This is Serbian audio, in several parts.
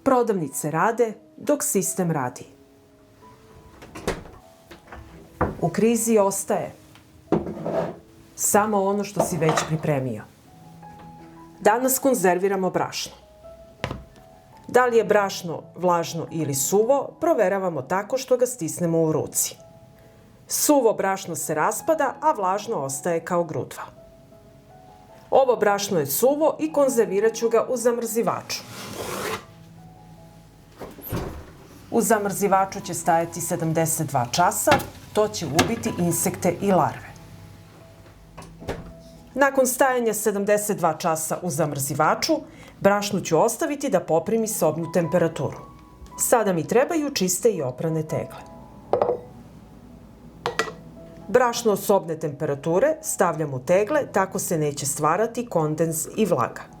Prodavnice rade dok sistem radi. U krizi ostaje samo ono što si već pripremio. Danas konzerviramo brašno. Da li je brašno vlažno ili suvo, proveravamo tako što ga stisnemo u ruci. Suvo brašno se raspada, a vlažno ostaje kao grudva. Ovo brašno je suvo i konzervirat ću ga u zamrzivaču. U zamrzivaču će stajati 72 časa, to će ubiti insekte i larve. Nakon stajanja 72 časa u zamrzivaču, brašno ću ostaviti da poprimi sobnu temperaturu. Sada mi trebaju čiste i oprane tegle. Brašno od sobne temperature stavljam u tegle, tako se neće stvarati kondens i vlaga.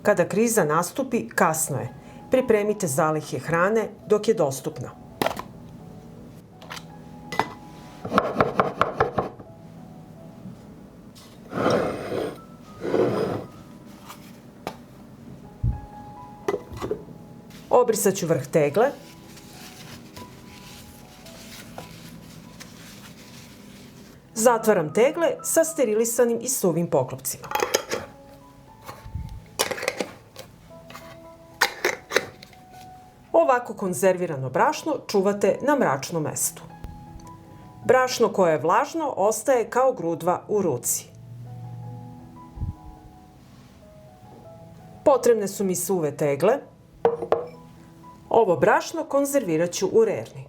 Kada kriza nastupi, kasno je. Pripremite zalihe hrane dok je dostupna. Obrisat ću vrh tegle. Zatvaram tegle sa sterilisanim i suvim poklopcima. Ovako konzervirano brašno čuvate na mračnom mestu. Brašno koje je vlažno ostaje kao grudva u ruci. Potrebne su mi suve tegle. Ovo brašno konzervirat ću u rerni.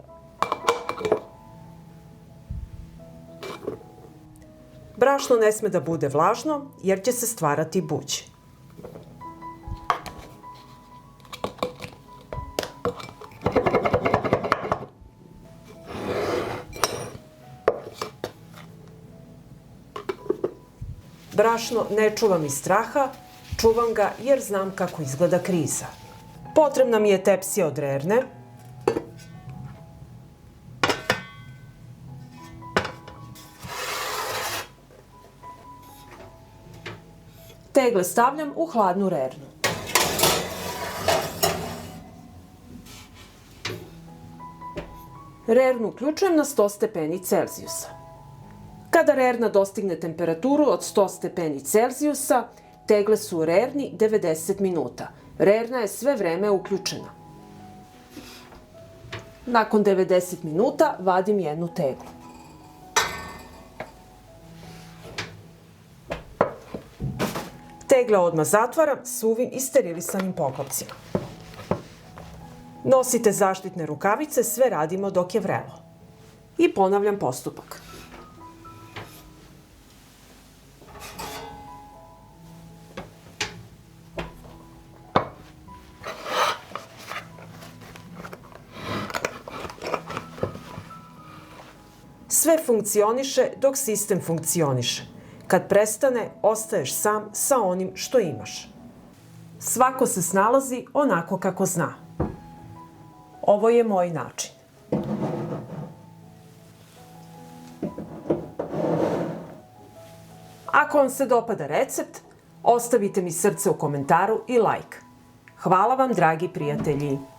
Brašno ne sme da bude vlažno jer će se stvarati buđ. Brašno ne čuvam iz straha, čuvam ga jer znam kako izgleda kriza. Potrebna mi je tepsija od rerne. Tegle stavljam u hladnu rernu. Rernu uključujem na 100 stepeni Celzijusa. Kada rerna dostigne temperaturu od 100 stepeni Celzijusa, tegle su u rerni 90 minuta. Rerna je sve vreme uključena. Nakon 90 minuta vadim jednu teglu. Tegle odmah zatvaram suvim i sterilisanim poklopcima. Nosite zaštitne rukavice, sve radimo dok je vrelo. I ponavljam postupak. Sve funkcioniše dok sistem funkcioniše. Kad prestane, ostaješ sam sa onim što imaš. Svako se snalazi onako kako zna. Ovo je moj način. Ako vam se dopada recept, ostavite mi srce u komentaru i like. Hvala vam, dragi prijatelji!